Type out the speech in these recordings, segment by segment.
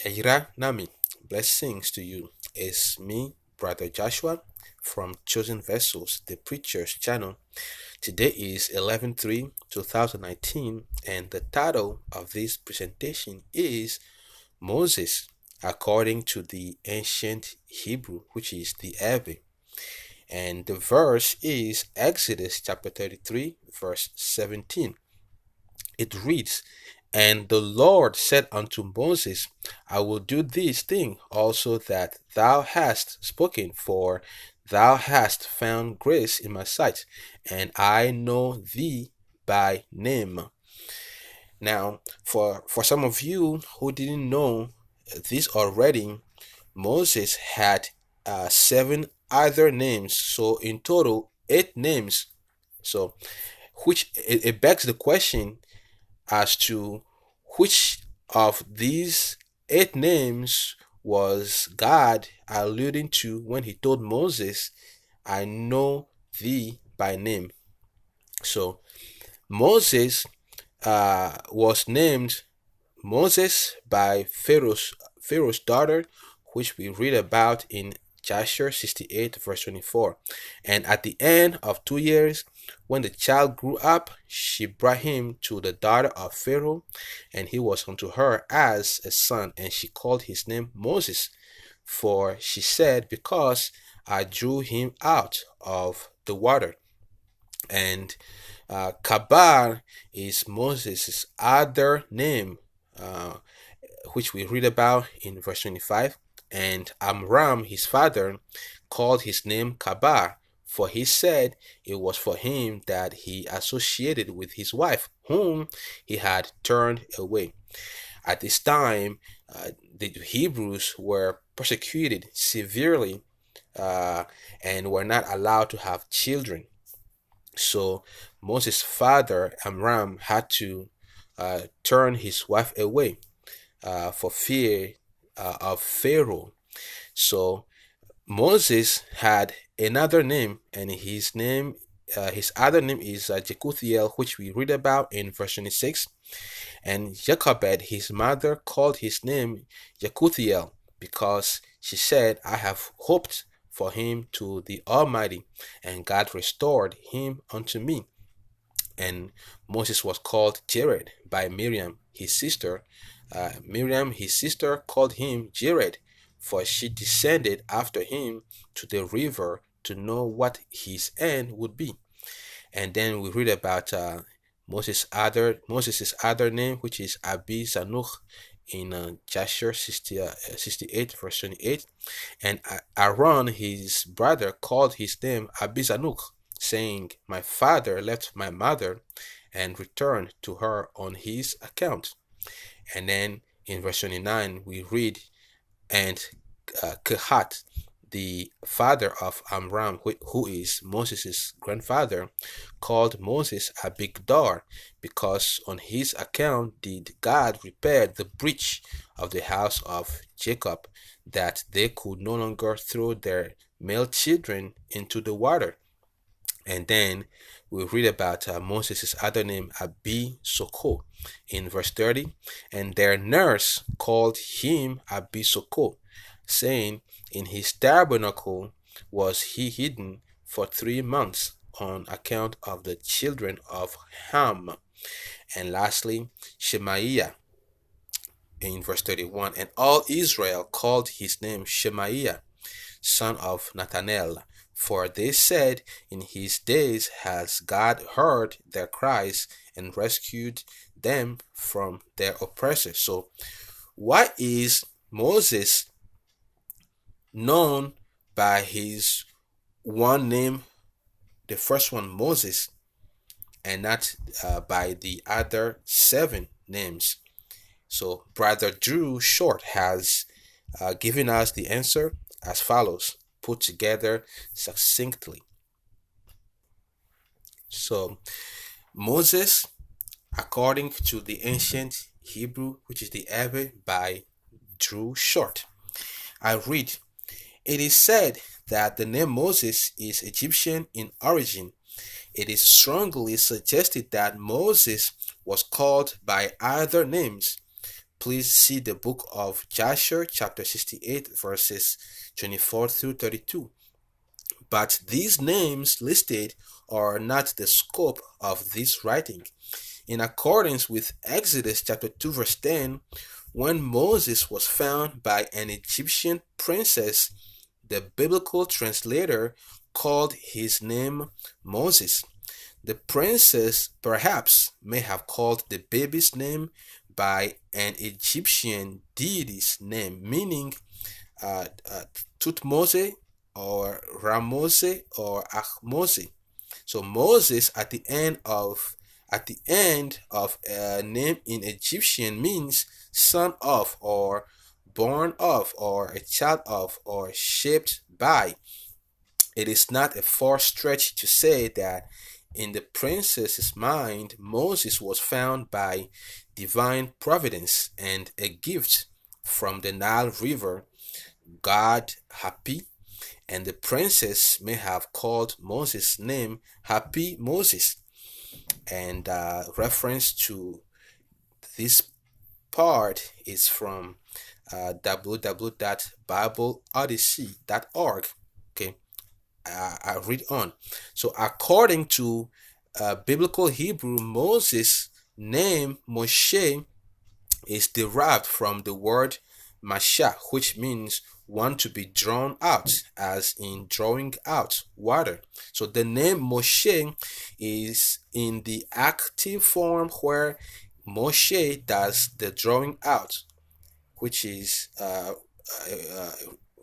Yaira Nami, blessings to you. It's me, Brother Joshua, from Chosen Vessels, the Preacher's channel. Today is 11/3/2019, and the title of this presentation is Moses, according to the ancient Hebrew, which is the Yaʋe. And the verse is Exodus chapter 33, verse 17. It reads, "And the Lord said unto Moses, I will do this thing also that thou hast spoken, for thou hast found grace in my sight, and I know thee by name." Now, for some of you who didn't know this already, Moses had seven other names, so in total, eight names. So, which it begs the question as to which of these eight names was God alluding to when he told Moses, I know thee by name. So Moses was named Moses by Pharaoh's daughter, which we read about in Joshua 68, verse 24. And at the end of 2 years, when the child grew up, she brought him to the daughter of Pharaoh, and he was unto her as a son, and she called his name Moses. For she said, Because I drew him out of the water. And Kabar is Moses' other name, uh, which we read about in verse 25. And Amram, his father, called his name Kabar, for he said it was for him that he associated with his wife, whom he had turned away. At this time, the Hebrews were persecuted severely and were not allowed to have children. So Moses' father, Amram, had to turn his wife away for fear of Pharaoh. So Moses had another name, and his other name is Jekuthiel, which we read about in verse 26. And Jochebed, his mother, called his name Jekuthiel because she said, I have hoped for him to the Almighty, and God restored him unto me. And Moses was called Jared by Miriam, his sister. Miriam, his sister, called him Jared, for she descended after him to the river to know what his end would be. And then we read about Moses' other name, which is Abi Zanuch, in Joshua 68, verse 28. And Aaron, his brother, called his name Abi Zanuch, saying, My father left my mother and returned to her on his account. And then in verse 29, we read, And Kehat, the father of Amram, who is Moses' grandfather, called Moses Abigdor, because on his account did God repair the breach of the house of Jacob, that they could no longer throw their male children into the water. And then we read about Moses' other name, Abi Soko, in verse 30. And their nurse called him Abi Soko, saying, In his tabernacle was he hidden for 3 months on account of the children of Ham. And lastly, Shemaiah in verse 31. And all Israel called his name Shemaiah, son of Nathanael. For they said, In his days has God heard their cries and rescued them from their oppressors. So, why is Moses known by his one name, the first one Moses, and not by the other seven names? So, Brother Drew Short has given us the answer as follows, put together succinctly. So, Moses, according to the ancient Hebrew, which is the Yaʋe by Drew Short, I read, It is said that the name Moses is Egyptian in origin. It is strongly suggested that Moses was called by other names, please see the book of Joshua, chapter 68, verses 24 through 32. But these names listed are not the scope of this writing. In accordance with Exodus chapter 2, verse 10, when Moses was found by an Egyptian princess, the biblical translator called his name Moses. The princess perhaps may have called the baby's name by an Egyptian deity's name, meaning uh, uh, Tutmose or Ramose or Ahmose. So Moses at the end of a name in Egyptian means son of or born of or a child of or shaped by. It is not a far stretch to say that in the princess's mind, Moses was found by divine providence and a gift from the Nile River, God happy, and the princess may have called Moses' name Happy Moses. And reference to this part is from www.bibleodyssey.org. Okay, I read on. So, according to biblical Hebrew, Moses' name Moshe is derived from the word masha, which means one to be drawn out, as in drawing out water. So the name Moshe is in the active form where Moshe does the drawing out, which is uh,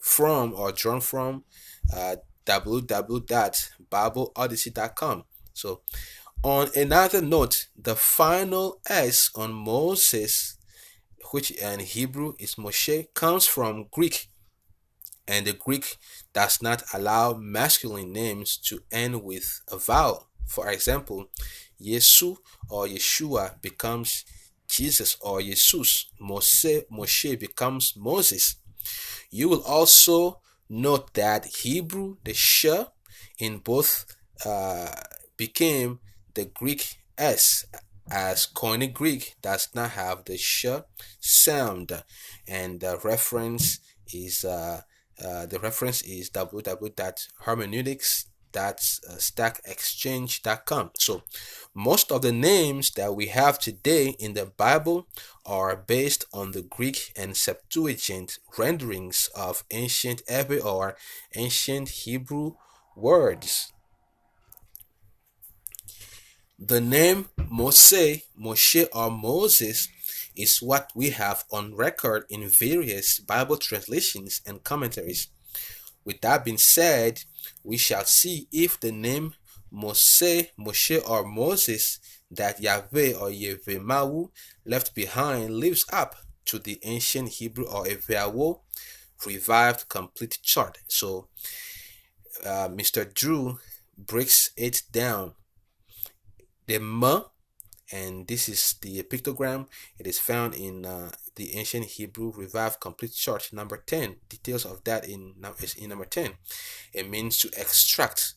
from or drawn from uh, www.bibleodyssey.com. So on another note, the final S on Moses, which in Hebrew is Moshe, comes from Greek, and the Greek does not allow masculine names to end with a vowel. For example, Yesu or Yeshua becomes Jesus or Jesus. Moshe becomes Moses. You will also note that Hebrew, the sh in both uh, became the Greek s, as Koine Greek does not have the sh sound, and the reference is www.hermeneutics.stackexchange.com. So most of the names that we have today in the Bible are based on the Greek and Septuagint renderings of ancient Yaʋe or ancient Hebrew words. The name Moshe or Moses is what we have on record in various Bible translations and commentaries. With that being said, we shall see if the name Moshe or Moses that Yaʋe or Yevemawu left behind lives up to the ancient Hebrew or Evawo revived complete chart. So Mr. Drew breaks it down. The M, and this is the pictogram. It is found in the ancient Hebrew revived complete chart number 10. Details of that is in number 10. It means to extract,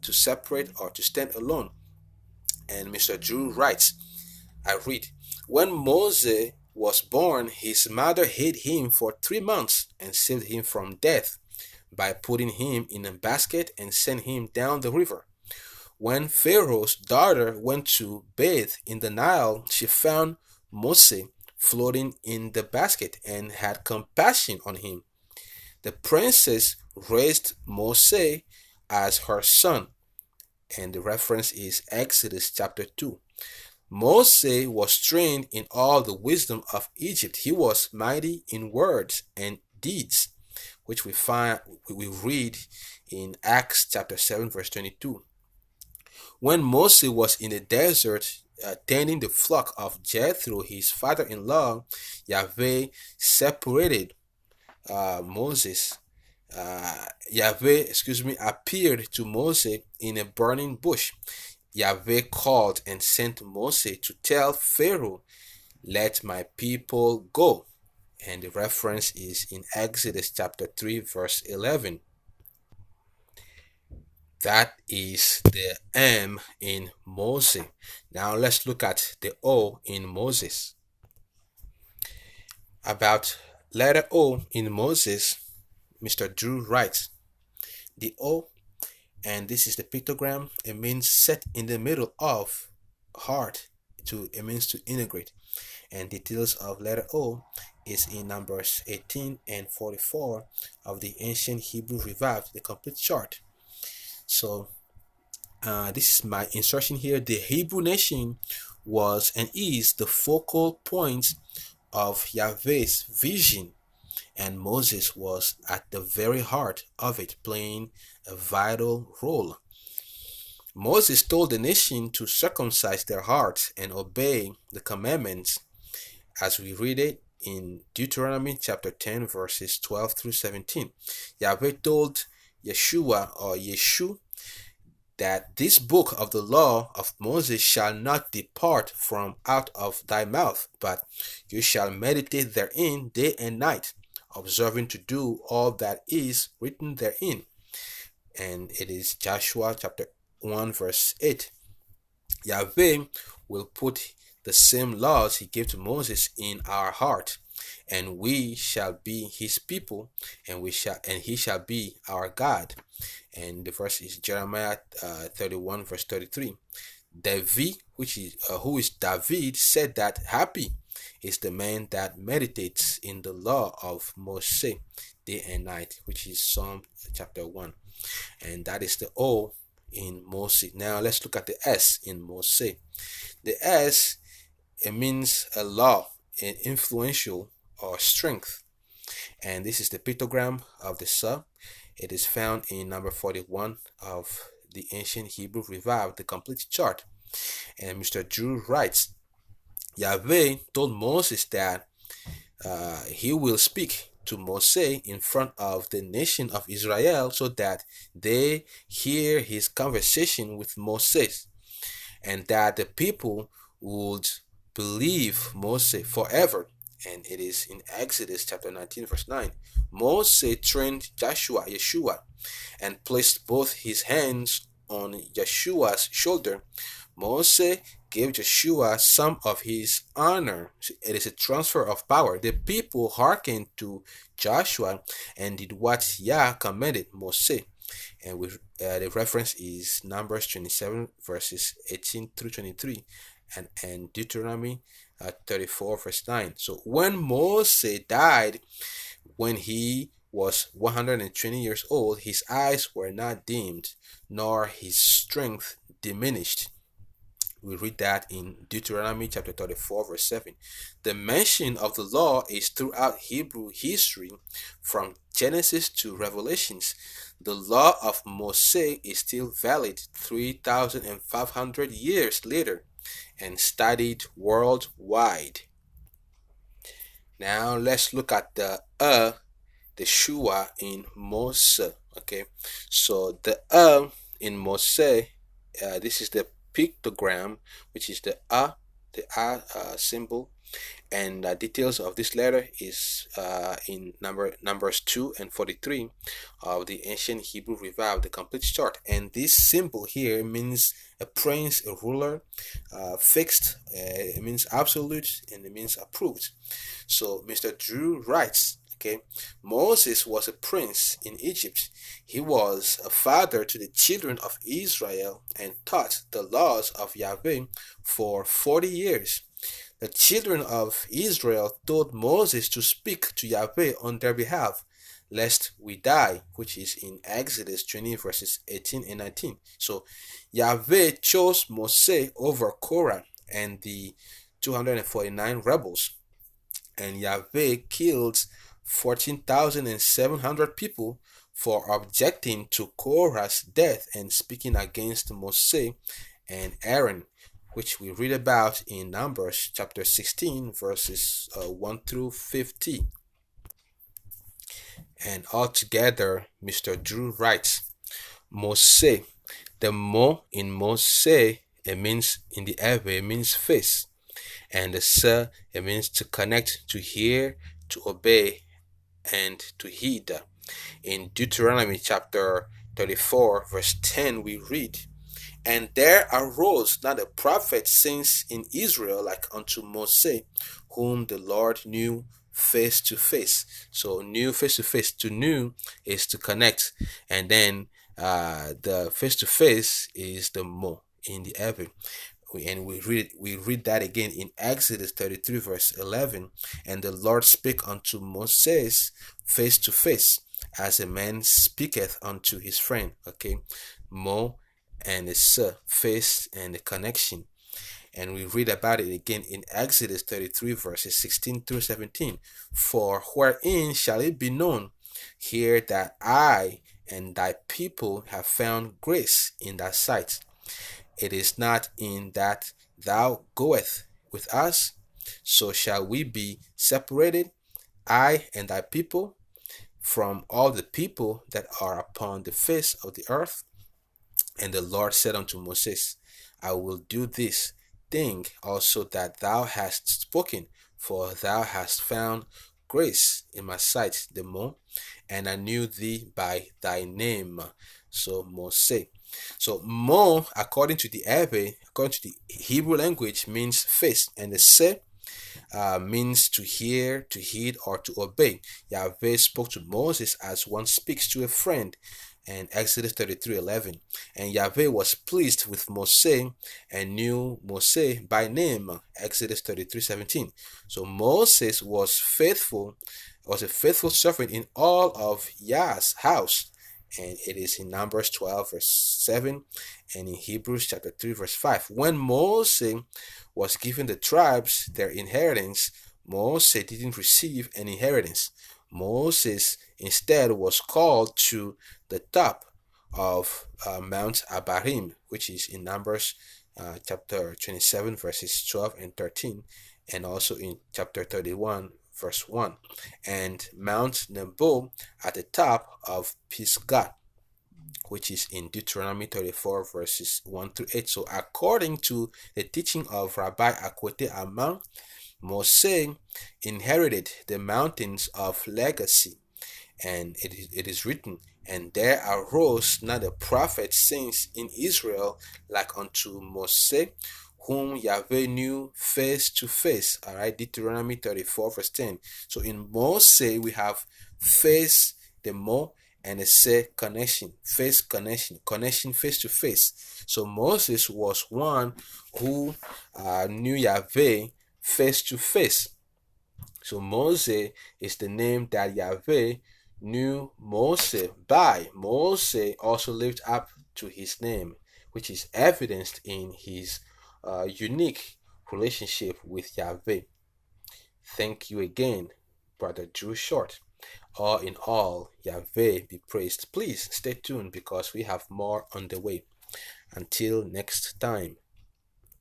to separate, or to stand alone. And Mr. Drew writes, I read, when Moses was born, his mother hid him for 3 months and saved him from death by putting him in a basket and sent him down the river. When Pharaoh's daughter went to bathe in the Nile, she found Mose floating in the basket and had compassion on him. The princess raised Mose as her son, and the reference is Exodus chapter 2. Mose was trained in all the wisdom of Egypt. He was mighty in words and deeds, which we read in Acts chapter 7 verse 22. When Mose was in the desert tending the flock of Jethro, his father-in-law, Yaʋe separated Moses. Yaʋe appeared to Moses in a burning bush. Yaʋe called and sent Mose to tell Pharaoh, let my people go. And the reference is in Exodus chapter 3 verse 11. That is the M in Mose. Now let's look at the O in Moses. About letter O in Moses, Mr. Drew writes, the O, and this is the pictogram, it means set in the middle of heart, it means to integrate. And details of letter O is in numbers 18 and 44 of the ancient Hebrew revived, the complete chart. So this is my insertion here. The Hebrew nation was and is the focal point of Yahweh's vision, and Moses was at the very heart of it, playing a vital role. Moses told the nation to circumcise their hearts and obey the commandments, as we read it in Deuteronomy chapter 10, verses 12 through 17. Yahweh told Yeshua or Yeshu that this book of the law of Moses shall not depart from out of thy mouth, but you shall meditate therein day and night, observing to do all that is written therein. And it is Joshua chapter 1 verse 8. Yahweh will put the same laws he gave to Moses in our heart, and we shall be his people, and he shall be our God. And the verse is Jeremiah 31 verse 33. David, who is David, said that happy is the man that meditates in the law of Moshe day and night, which is Psalm chapter 1. And that is the O in Mose. Now let's look at the S in Mose. The S, it means a law, an influential or strength. And this is the pictogram of the Sa. It is found in number 41 of the ancient Hebrew revived, the complete chart. And Mr. Drew writes, Yahweh told Moses that he will speak to Mose in front of the nation of Israel so that they hear his conversation with Moses, and that the people would believe Mose forever. And it is in Exodus chapter 19 verse 9. Mose trained Yeshua, and placed both his hands on Yeshua's shoulder. Mose gave Joshua some of his honor. It is a transfer of power. The people hearkened to Joshua and did what Yah commanded Mose. And the reference is Numbers 27 verses 18 through 23, and Deuteronomy 34 verse 9. So when Mose died, when he was 120 years old, his eyes were not dimmed, nor his strength diminished. We read that in Deuteronomy chapter 34 verse 7. The mention of the law is throughout Hebrew history from Genesis to Revelations. The law of Moshe is still valid 3,500 years later and studied worldwide. Now let's look at the Shua in Mose. Okay, so the in Mose, this is the pictogram, which is the symbol, and details of this letter is in numbers 2 and 43 of the ancient Hebrew revived, the complete chart. And this symbol here means a prince, a ruler, fixed, it means absolute, and it means approved. So Mr. Drew writes, okay, Moses was a prince in Egypt. He was a father to the children of Israel and taught the laws of Yahweh for 40 years. The children of Israel told Moses to speak to Yahweh on their behalf, lest we die, which is in Exodus 20 verses 18 and 19. So Yahweh chose Moses over Korah and the 249 rebels, and Yahweh killed 14,700 people for objecting to Korah's death and speaking against Moshe and Aaron, which we read about in Numbers chapter 16 verses 1 through 50. And altogether, Mr. Drew writes, Moshe, the Mo in Moshe, it means in the Yaʋe, it means face, and the Se, it means to connect, to hear, to obey, and to heed. In Deuteronomy chapter 34 verse 10 we read, and there arose not a prophet since in Israel like unto Mose, whom the Lord knew face to face. So new face to face, to new is to connect, and then the face to face is the mo in the Ever. And we read that again in Exodus 33 verse 11. And the Lord spake unto Moses face to face, as a man speaketh unto his friend. Okay, mo and the face and the connection. And we read about it again in Exodus 33 verses 16 through 17. For wherein shall it be known here that I and thy people have found grace in thy sight? It is not in that thou goest with us, so shall we be separated, I and thy people, from all the people that are upon the face of the earth. And the Lord said unto Moses, I will do this thing also that thou hast spoken, for thou hast found grace in my sight, the more, and I knew thee by thy name. So Mose. So Mo, according to the Yaʋe, according to the Hebrew language, means face, and the Se means to hear, to heed, or to obey. Yaʋe spoke to Moses as one speaks to a friend in Exodus 33:11. And Yaʋe was pleased with Mose and knew Mose by name, Exodus 33:17. So Moses was a faithful servant in all of Yah's house. And it is in Numbers 12 verse 7 and in Hebrews chapter 3 verse 5. When Moses was given the tribes their inheritance, Moses didn't receive an inheritance. Moses instead was called to the top of Mount Abarim, which is in Numbers chapter 27 verses 12 and 13, and also in chapter 31 verse 1, and Mount Nebo at the top of Pisgah, which is in Deuteronomy 34 verses 1 through 8. So according to the teaching of Rabbi Akwete Amman, Mose inherited the mountains of legacy, and it is written, and there arose not a prophet since in Israel like unto Mose, whom Yaʋe knew face to face. All right, Deuteronomy 34 verse 10. So in Mose we have face, the mo, and a se connection, face connection, connection face to face. So Moses was one who knew Yaʋe face to face. So Mose is the name that Yaʋe knew Mose by. Mose also lived up to his name, which is evidenced in his unique relationship with Yaʋe. Thank you again, Brother Drew Short. All in all, Yaʋe be praised. Please stay tuned because we have more on the way. Until next time.